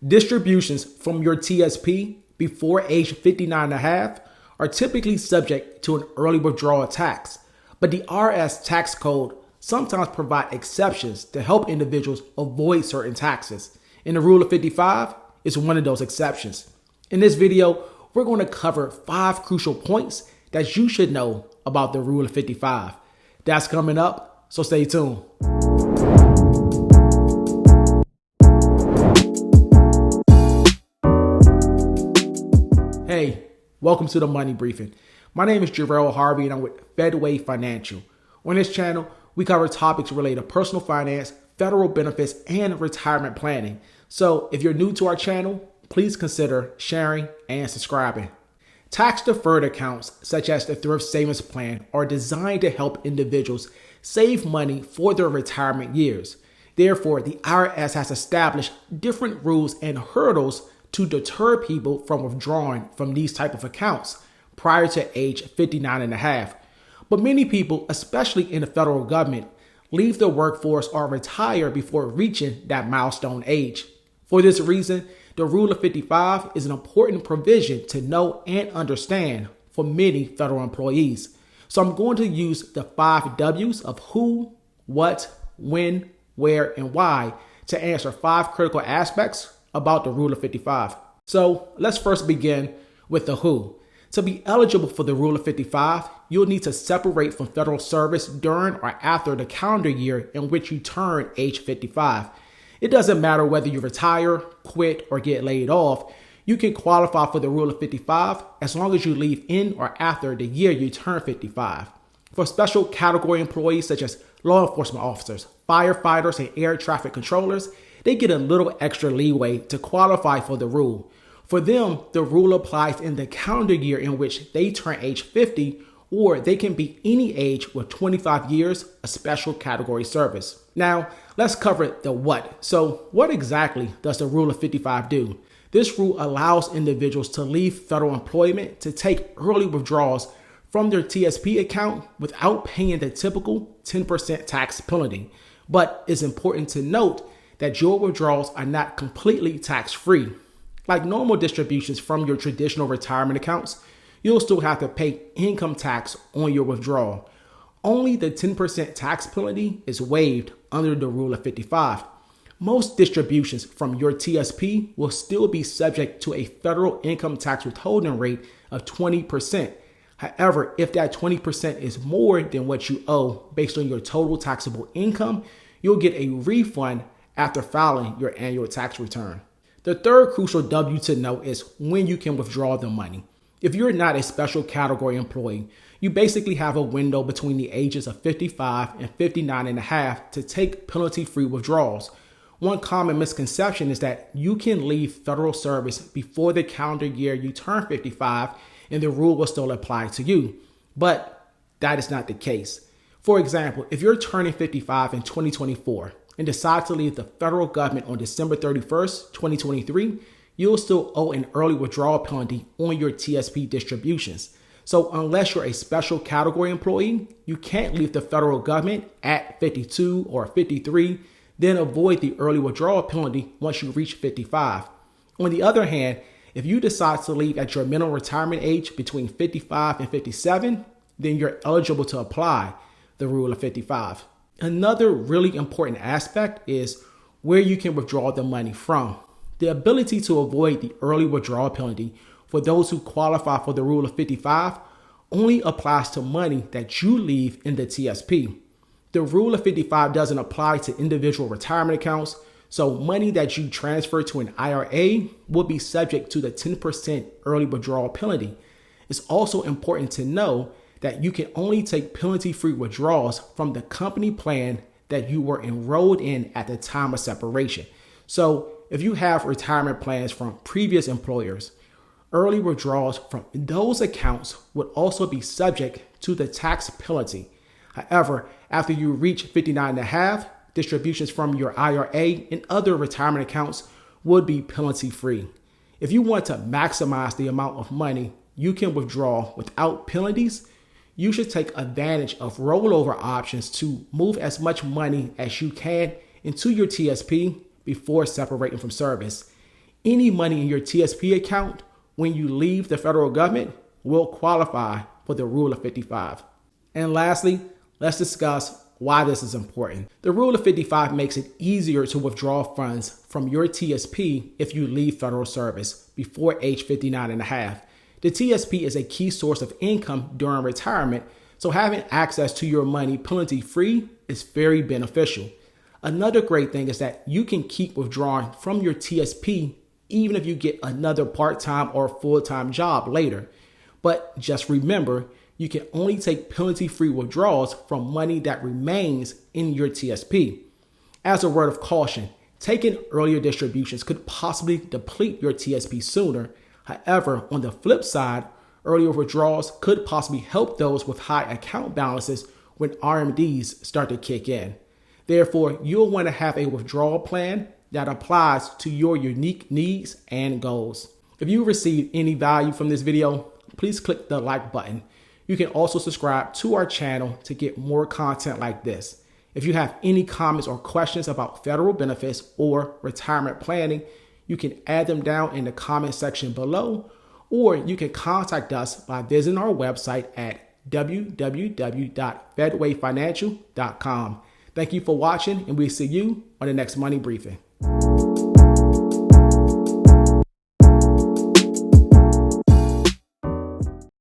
Distributions from your TSP before age 59 and a half are typically subject to an early withdrawal tax, but the IRS tax code sometimes provide exceptions to help individuals avoid certain taxes, and the Rule of 55 is one of those exceptions. In this video, we're going to cover 5 crucial points that you should know about the Rule of 55. That's coming up, so stay tuned. Hey, welcome to the Money Briefing. My name is Jarrell Harvey and I'm with Fedway Financial. On this channel, we cover topics related to personal finance, federal benefits, and retirement planning. So if you're new to our channel, please consider sharing and subscribing. Tax-deferred accounts, such as the Thrift Savings Plan, are designed to help individuals save money for their retirement years. Therefore, the IRS has established different rules and hurdles to deter people from withdrawing from these type of accounts prior to age 59 and a half. But many people, especially in the federal government, leave the workforce or retire before reaching that milestone age. For this reason, the Rule of 55 is an important provision to know and understand for many federal employees. So I'm going to use the 5 W's of who, what, when, where, and why to answer 5 critical aspects about the Rule of 55. So let's first begin with the who. To be eligible for the Rule of 55, you'll need to separate from federal service during or after the calendar year in which you turn age 55. It doesn't matter whether you retire, quit, or get laid off. You can qualify for the Rule of 55 as long as you leave in or after the year you turn 55. For special category employees such as law enforcement officers, firefighters, and air traffic controllers, they get a little extra leeway to qualify for the rule. For them, the rule applies in the calendar year in which they turn age 50, or they can be any age with 25 years of special category service. Now, let's cover the what. So what exactly does the Rule of 55 do? This rule allows individuals to leave federal employment to take early withdrawals from their TSP account without paying the typical 10% tax penalty. But it's important to note that your withdrawals are not completely tax-free. Like normal distributions from your traditional retirement accounts, you'll still have to pay income tax on your withdrawal. Only the 10% tax penalty is waived under the Rule of 55. Most distributions from your TSP will still be subject to a federal income tax withholding rate of 20%. However, if that 20% is more than what you owe based on your total taxable income, you'll get a refund after filing your annual tax return. The third crucial W to know is when you can withdraw the money. If you're not a special category employee, you basically have a window between the ages of 55 and 59 and a half to take penalty-free withdrawals. One common misconception is that you can leave federal service before the calendar year you turn 55 and the rule will still apply to you. But that is not the case. For example, if you're turning 55 in 2024 and decide to leave the federal government on December 31st, 2023, you'll still owe an early withdrawal penalty on your TSP distributions. So unless you're a special category employee, you can't leave the federal government at 52 or 53, then avoid the early withdrawal penalty once you reach 55. On the other hand, if you decide to leave at your minimum retirement age between 55 and 57, then you're eligible to apply the Rule of 55. Another really important aspect is where you can withdraw the money from. The ability to avoid the early withdrawal penalty for those who qualify for the Rule of 55 only applies to money that you leave in the TSP. The Rule of 55 doesn't apply to individual retirement accounts, so money that you transfer to an IRA will be subject to the 10% early withdrawal penalty. It's also important to know that you can only take penalty-free withdrawals from the company plan that you were enrolled in at the time of separation. So if you have retirement plans from previous employers, early withdrawals from those accounts would also be subject to the tax penalty. However, after you reach 59 and a half, distributions from your IRA and other retirement accounts would be penalty-free. If you want to maximize the amount of money you can withdraw without penalties, you should take advantage of rollover options to move as much money as you can into your TSP before separating from service. Any money in your TSP account when you leave the federal government will qualify for the Rule of 55. And lastly, let's discuss why this is important. The Rule of 55 makes it easier to withdraw funds from your TSP if you leave federal service before age 59 and a half. The TSP is a key source of income during retirement, so having access to your money penalty-free is very beneficial. Another great thing is that you can keep withdrawing from your TSP even if you get another part-time or full-time job later. But just remember, you can only take penalty-free withdrawals from money that remains in your TSP. As a word of caution, taking earlier distributions could possibly deplete your TSP sooner. However, on the flip side, earlier withdrawals could possibly help those with high account balances when RMDs start to kick in. Therefore, you'll want to have a withdrawal plan that applies to your unique needs and goals. If you received any value from this video, please click the like button. You can also subscribe to our channel to get more content like this. If you have any comments or questions about federal benefits or retirement planning, you can add them down in the comment section below, or you can contact us by visiting our website at www.fedwayfinancial.com. Thank you for watching, and we'll see you on the next Money Briefing.